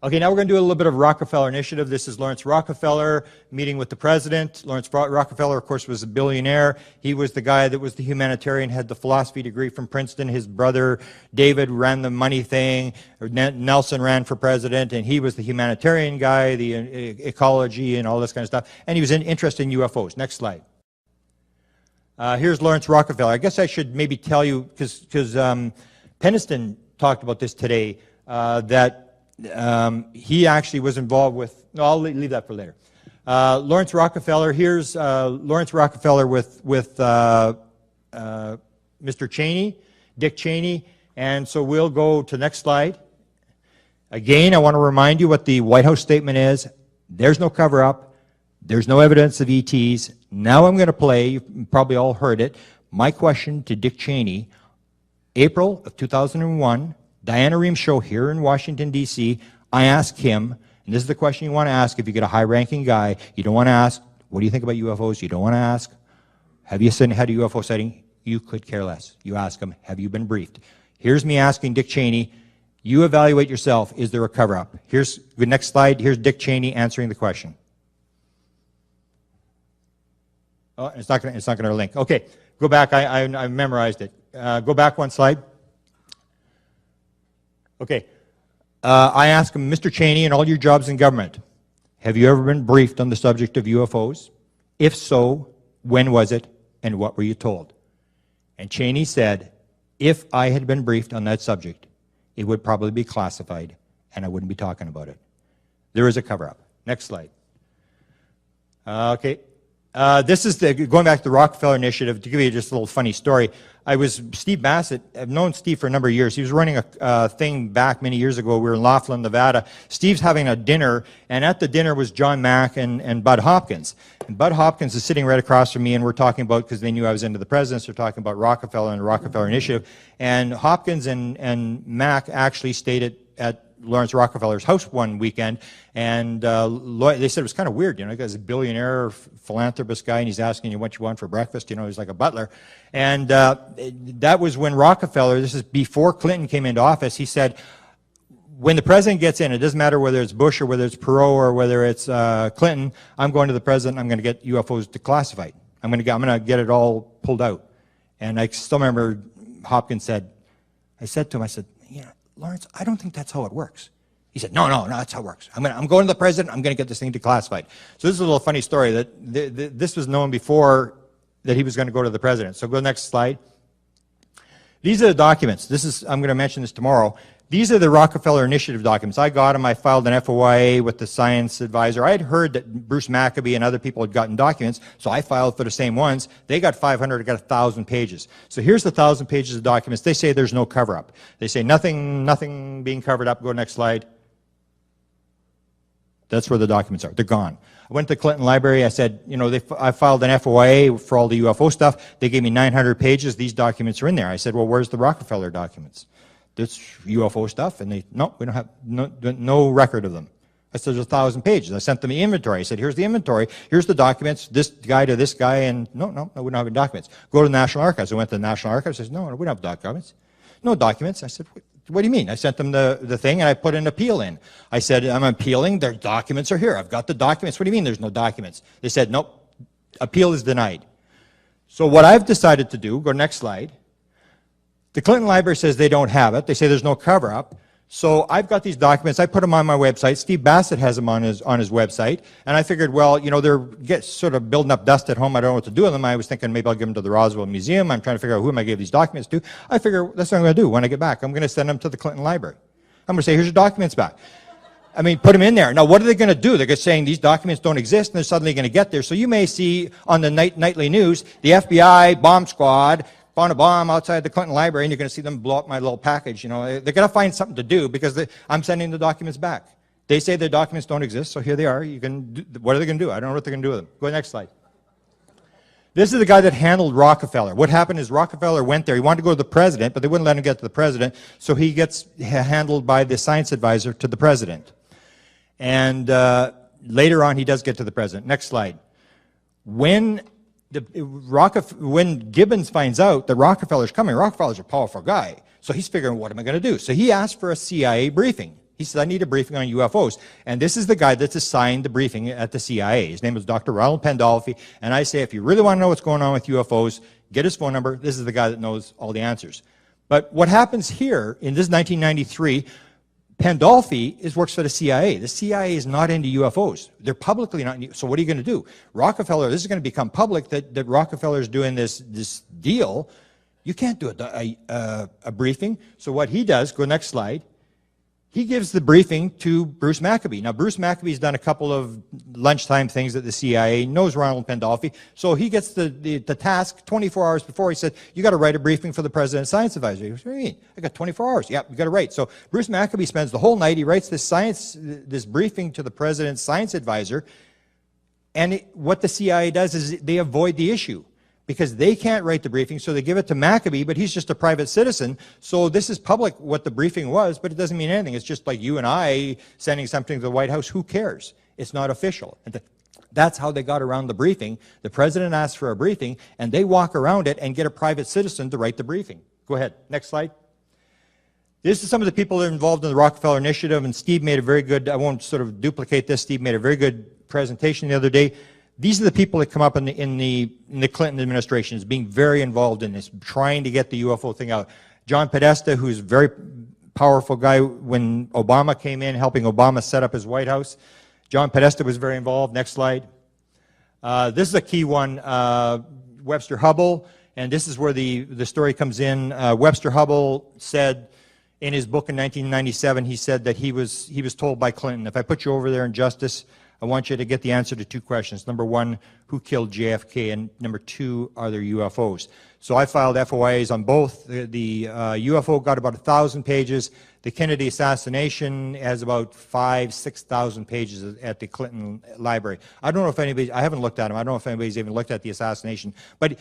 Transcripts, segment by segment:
Okay, now we're going to do a little bit of Rockefeller Initiative. This is Laurance Rockefeller meeting with the president. Laurance Rockefeller, of course, was a billionaire. He was the guy that was the humanitarian, had the philosophy degree from Princeton. His brother, David, ran the money thing. Nelson ran for president, and he was the humanitarian guy, the ecology and all this kind of stuff. And he was interested in UFOs. Next slide. Here's Laurance Rockefeller. I guess I should maybe tell you, because Princeton talked about this today, that he actually was involved with, no, I'll leave that for later. Laurance Rockefeller, here's Laurance Rockefeller with Mr. Cheney, Dick Cheney, and so we'll go to the next slide. Again, I want to remind you what the White House statement is. There's no cover-up. There's no evidence of ETs. Now I'm going to play, you've probably all heard it, my question to Dick Cheney, April of 2001, Diane Rehms Show here in Washington, D.C., I asked him, and this is the question you want to ask if you get a high-ranking guy. You don't want to ask, what do you think about UFOs? You don't want to ask, have you had a UFO sighting? You could care less. You ask him, have you been briefed? Here's me asking Dick Cheney, you evaluate yourself, is there a cover-up? Here's the next slide, here's Dick Cheney answering the question. Oh, it's not going to link. Okay, go back, I memorized it. Go back one slide. Okay, I ask him, Mr. Cheney, in all your jobs in government, have you ever been briefed on the subject of UFOs? If so, when was it, and what were you told? And Cheney said, if I had been briefed on that subject, it would probably be classified, and I wouldn't be talking about it. There is a cover-up. Next slide. Okay. This is going back to the Rockefeller Initiative. To give you just a little funny story, Steve Bassett, I've known Steve for a number of years. He was running a thing back many years ago. We were in Laughlin, Nevada. Steve's having a dinner, and at the dinner was John Mack and Bud Hopkins. And Bud Hopkins is sitting right across from me, and we're talking about, because they knew I was into the presidents, they're talking about Rockefeller and the Rockefeller Initiative. And Hopkins and Mack actually stayed at Laurance Rockefeller's house one weekend, and they said it was kind of weird, you know, he's a billionaire philanthropist guy, and he's asking you what you want for breakfast, you know, he's like a butler. And that was when Rockefeller, this is before Clinton came into office, he said, when the president gets in, it doesn't matter whether it's Bush or whether it's Perot or whether it's Clinton, I'm going to the president, I'm going to get UFOs declassified. I'm going to get it all pulled out. And I still remember Hopkins said, I said to him, you know, Laurance, I don't think that's how it works. He said, no, that's how it works. I'm going to the president, I'm going to get this thing declassified. So this is a little funny story that this was known before that he was going to go to the president. So go next slide. These are the documents. I'm going to mention this tomorrow. These are the Rockefeller Initiative documents. I got them. I filed an FOIA with the science advisor. I had heard that Bruce Maccabee and other people had gotten documents, so I filed for the same ones. They got 500, I got 1,000 pages. So here's the 1,000 pages of documents. They say there's no cover-up. They say nothing being covered up. Go next slide. That's where the documents are. They're gone. I went to the Clinton Library. I said, you know, I filed an FOIA for all the UFO stuff. They gave me 900 pages. These documents are in there. I said, well, where's the Rockefeller documents? This UFO stuff, and no, we don't have no record of them. I said, there's 1,000 pages. I sent them the inventory. I said, here's the inventory, here's the documents, this guy to this guy, and no, we don't have any documents. Go to the National Archives. I went to the National Archives. I said, no, we don't have documents. No documents. I said, what do you mean? I sent them the thing, and I put an appeal in. I said, I'm appealing, their documents are here. I've got the documents. What do you mean there's no documents? They said, nope, appeal is denied. So what I've decided to do, go next slide, the Clinton Library says they don't have it. They say there's no cover-up. So I've got these documents. I put them on my website. Steve Bassett has them on his website. And I figured, well, you know, they're sort of building up dust at home. I don't know what to do with them. I was thinking maybe I'll give them to the Roswell Museum. I'm trying to figure out who am I give these documents to. I figure that's what I'm going to do when I get back. I'm going to send them to the Clinton Library. I'm going to say, here's your documents back. I mean, put them in there. Now, what are they going to do? They're just saying these documents don't exist, and they're suddenly going to get there. So you may see on the nightly news, the FBI bomb squad found a bomb outside the Clinton Library, and you're going to see them blow up my little package. You know, they're going to find something to do because I'm sending the documents back. They say their documents don't exist, so here they are. You can what are they going to do? I don't know what they're going to do with them. Go to the next slide. This is the guy that handled Rockefeller. What happened is Rockefeller went there. He wanted to go to the president, but they wouldn't let him get to the president, so he gets handled by the science advisor to the president. And later on, he does get to the president. Next slide. When Gibbons finds out that Rockefeller's coming, Rockefeller's a powerful guy, so he's figuring, what am I going to do? So he asked for a CIA briefing. He said, I need a briefing on UFOs. And this is the guy that's assigned the briefing at the CIA. His name is Dr. Ronald Pandolfi. And I say, if you really want to know what's going on with UFOs, get his phone number. This is the guy that knows all the answers. But what happens here in this 1993, Pandolfi works for the CIA. The CIA is not into UFOs. They're publicly not into, so what are you going to do? Rockefeller, this is going to become public that Rockefeller is doing this deal. You can't do a briefing. So what he does, go next slide, he gives the briefing to Bruce Maccabee. Now, Bruce Maccabee's done a couple of lunchtime things at the CIA, knows Ronald Pandolfi, so he gets the task 24 hours before. He said, you got to write a briefing for the President's Science Advisor. He goes, what do you mean? I got 24 hours. Yeah, you got to write. So Bruce Maccabee spends the whole night. He writes this briefing to the President's Science Advisor, and what the CIA does is they avoid the issue, because they can't write the briefing, so they give it to Maccabee, but he's just a private citizen. So this is public, what the briefing was, but it doesn't mean anything. It's just like you and I sending something to the White House. Who cares? It's not official. And that's how they got around the briefing. The president asked for a briefing, and they walk around it and get a private citizen to write the briefing. Go ahead. Next slide. This is some of the people that are involved in the Rockefeller Initiative, and Steve made a very good, I won't sort of duplicate this, Steve made a very good presentation the other day. These are the people that come up in the Clinton administration as being very involved in this, trying to get the UFO thing out. John Podesta, who's a very powerful guy when Obama came in, helping Obama set up his White House. John Podesta was very involved. Next slide. This is a key one, Webster Hubbell, and this is where the story comes in. Webster Hubbell said in his book in 1997, he said that he was told by Clinton, if I put you over there in justice, I want you to get the answer to two questions. Number one, who killed JFK? And number two, are there UFOs? So I filed FOIAs on both. The UFO got about 1,000 pages. The Kennedy assassination has about 6,000 pages at the Clinton library. I don't know if anybody, I haven't looked at them. I don't know if anybody's even looked at the assassination. But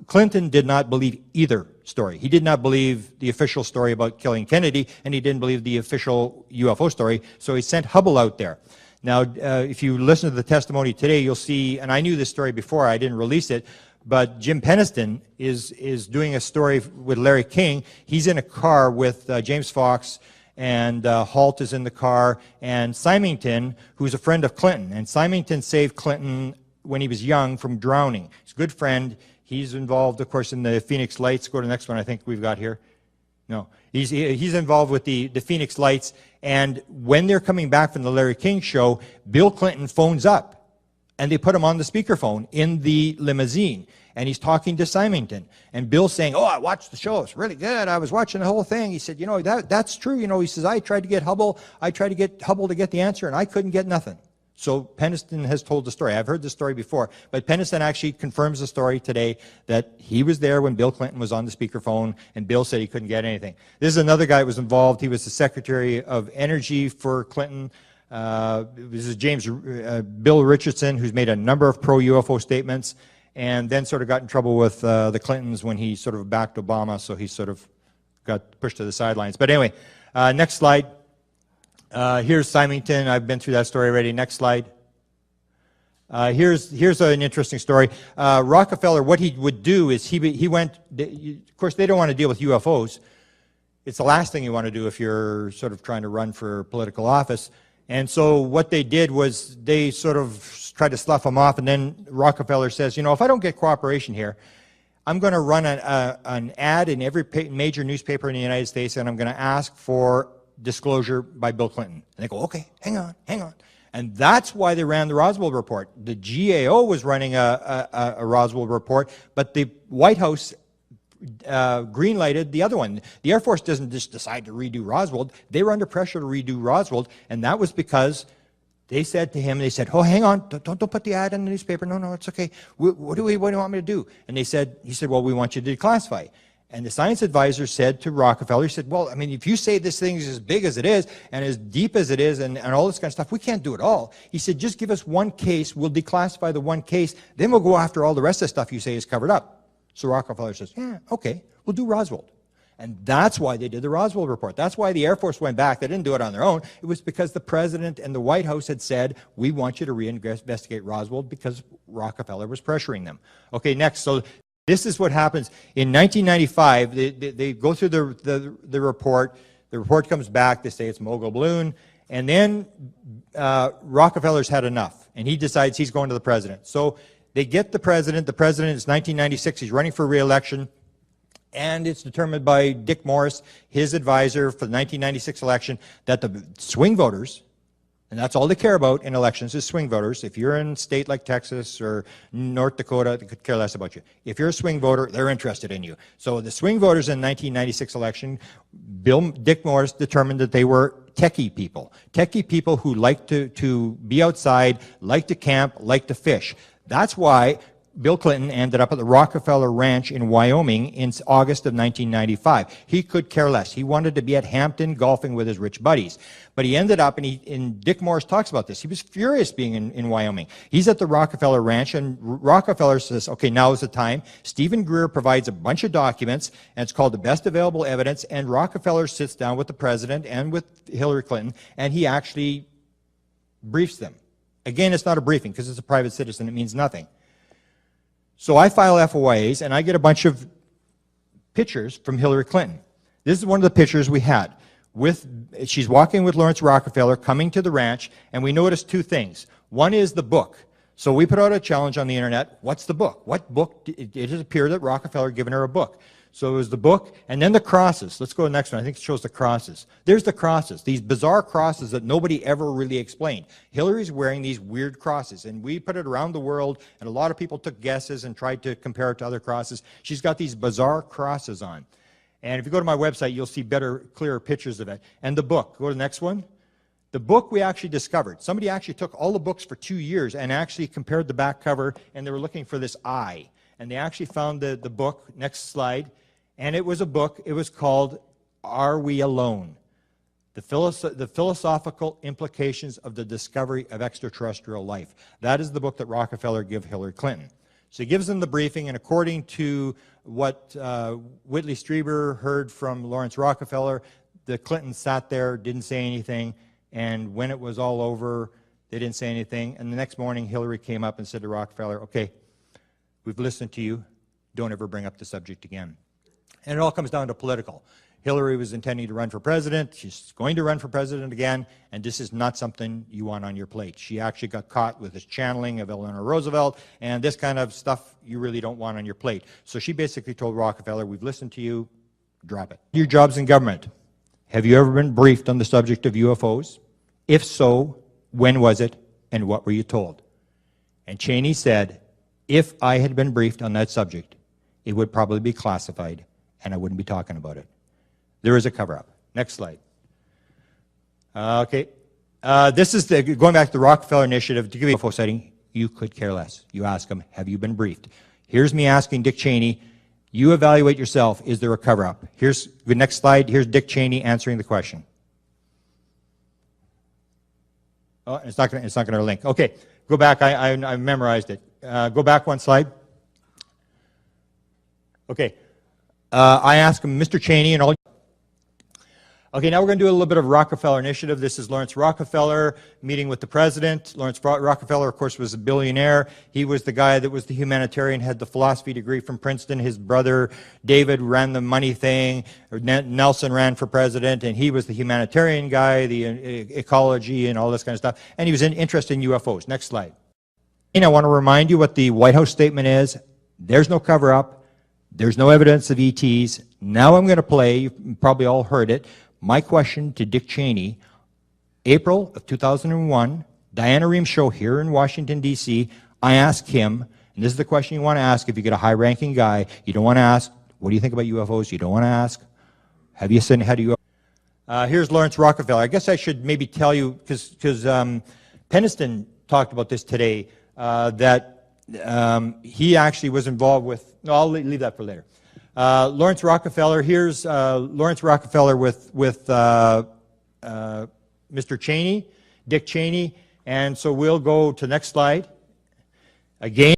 Clinton did not believe either story. He did not believe the official story about killing Kennedy, and he didn't believe the official UFO story, so he sent Hubbell out there. Now, if you listen to the testimony today, you'll see, and I knew this story before, I didn't release it, but Jim Peniston is doing a story with Larry King. He's in a car with James Fox, and Halt is in the car, and Symington, who's a friend of Clinton. And Symington saved Clinton when he was young from drowning. He's a good friend. He's involved, of course, in the Phoenix Lights. Go to the next one I think we've got here. No, he's involved with the Phoenix Lights, and when they're coming back from the Larry King show, Bill Clinton phones up, and they put him on the speakerphone in the limousine, and he's talking to Symington, and Bill's saying, oh, I watched the show, it's really good, I was watching the whole thing. He said, you know, that's true, you know, he says, I tried to get Hubbell to get the answer, and I couldn't get nothing. So Peniston has told the story. I've heard the story before, but Peniston actually confirms the story today that he was there when Bill Clinton was on the speakerphone, and Bill said he couldn't get anything. This is another guy that was involved. He was the Secretary of Energy for Clinton. This is Bill Richardson, who's made a number of pro-UFO statements, and then sort of got in trouble with the Clintons when he sort of backed Obama, so he sort of got pushed to the sidelines. But anyway, next slide. Here's Symington. I've been through that story already. Next slide. Here's an interesting story. Rockefeller, what he would do is he went, of course, they don't want to deal with UFOs. It's the last thing you want to do if you're sort of trying to run for political office. And so what they did was they sort of tried to slough him off, and then Rockefeller says, you know, if I don't get cooperation here, I'm going to run an ad in every major newspaper in the United States, and I'm going to ask for disclosure by Bill Clinton. And they go, okay, hang on. And that's why they ran the Roswell report. The GAO was running a Roswell report, but the White House green-lighted the other one. The Air Force doesn't just decide to redo Roswell. They were under pressure to redo Roswell, and that was because they said to him, oh, hang on, don't put the ad in the newspaper. No, it's okay. What do you want me to do? And he said, well, we want you to declassify. And the science advisor said to Rockefeller, he said, well, I mean, if you say this thing is as big as it is and as deep as it is and all this kind of stuff, we can't do it all. He said, just give us one case, we'll declassify the one case, then we'll go after all the rest of the stuff you say is covered up. So Rockefeller says, yeah, okay, we'll do Roswell. And that's why they did the Roswell report. That's why the Air Force went back. They didn't do it on their own. It was because the president and the White House had said, we want you to reinvestigate Roswell because Rockefeller was pressuring them. Okay, next. So this is what happens. In 1995, they go through the report. The report comes back, they say it's mogul balloon, and then Rockefeller's had enough, and he decides he's going to the president. So they get the president is 1996, he's running for re-election, and it's determined by Dick Morris, his advisor for the 1996 election, that the swing voters, and that's all they care about in elections is swing voters. If you're in a state like Texas or North Dakota, they could care less about you. If you're a swing voter, they're interested in you. So the swing voters in the 1996 election, Dick Morris determined that they were techie people who like to be outside, like to camp, like to fish. That's why Bill Clinton ended up at the Rockefeller Ranch in Wyoming in August of 1995. He could care less. He wanted to be at Hampton golfing with his rich buddies. But he ended up, and Dick Morris talks about this, he was furious being in Wyoming. He's at the Rockefeller Ranch, and Rockefeller says, okay, now is the time. Stephen Greer provides a bunch of documents, and it's called the best available evidence, and Rockefeller sits down with the president and with Hillary Clinton, and he actually briefs them. Again, it's not a briefing, because it's a private citizen, it means nothing. So I file FOIAs, and I get a bunch of pictures from Hillary Clinton. This is one of the pictures we had. She's walking with Laurance Rockefeller, coming to the ranch, and we noticed two things. One is the book. So we put out a challenge on the internet. What's the book? What book? It has appeared that Rockefeller had given her a book. So it was the book, and then the crosses. Let's go to the next one. I think it shows the crosses. There's the crosses, these bizarre crosses that nobody ever really explained. Hillary's wearing these weird crosses, and we put it around the world, and a lot of people took guesses and tried to compare it to other crosses. She's got these bizarre crosses on. And if you go to my website, you'll see better, clearer pictures of it. And the book. Go to the next one. The book we actually discovered. Somebody actually took all the books for 2 years and actually compared the back cover, and they were looking for this eye. And they actually found the book. Next slide. And it was a book. It was called Are We Alone? The Philosophical Implications of the Discovery of Extraterrestrial Life. That is the book that Rockefeller gave Hillary Clinton. So he gives them the briefing, and according to what Whitley Strieber heard from Laurance Rockefeller, the Clintons sat there, didn't say anything, and when it was all over, they didn't say anything. And the next morning, Hillary came up and said to Rockefeller, okay, we've listened to you. Don't ever bring up the subject again. And it all comes down to political. Hillary was intending to run for president. She's going to run for president again, and this is not something you want on your plate. She actually got caught with this channeling of Eleanor Roosevelt, and this kind of stuff you really don't want on your plate. So she basically told Rockefeller, we've listened to you, drop it. Your job's in government. Have you ever been briefed on the subject of UFOs? If so, when was it, and what were you told? And Cheney said, if I had been briefed on that subject, it would probably be classified, and I wouldn't be talking about it. There is a cover-up. Next slide. Okay. This is going back to the Rockefeller Initiative. To give you a UFO sighting, you could care less. You ask them, have you been briefed? Here's me asking Dick Cheney, you evaluate yourself, is there a cover-up? Here's the next slide. Here's Dick Cheney answering the question. Oh, it's not going to link. Okay, go back. I memorized it. Go back one slide. Okay. I asked him, Mr. Cheney, and all. Okay, now we're going to do a little bit of Rockefeller Initiative. This is Laurance Rockefeller meeting with the president. Laurance Rockefeller, of course, was a billionaire. He was the guy that was the humanitarian, had the philosophy degree from Princeton. His brother, David, ran the money thing. Nelson ran for president, and he was the humanitarian guy, the ecology and all this kind of stuff. And he was interested in UFOs. Next slide. And I want to remind you what the White House statement is. There's no cover-up. There's no evidence of ETs. Now I'm going to play, you've probably all heard it, my question to Dick Cheney, April of 2001, Diane Rehms Show here in Washington, D.C. I asked him, and this is the question you want to ask if you get a high-ranking guy. You don't want to ask, what do you think about UFOs? You don't want to ask, have you seen, how do you... here's Laurance Rockefeller. I guess I should maybe tell you, because Princeton talked about this today, that he actually was involved with, no, I'll leave that for later. Laurance Rockefeller, here's Laurance Rockefeller with Mr. Cheney, Dick Cheney, and so we'll go to the next slide. Again,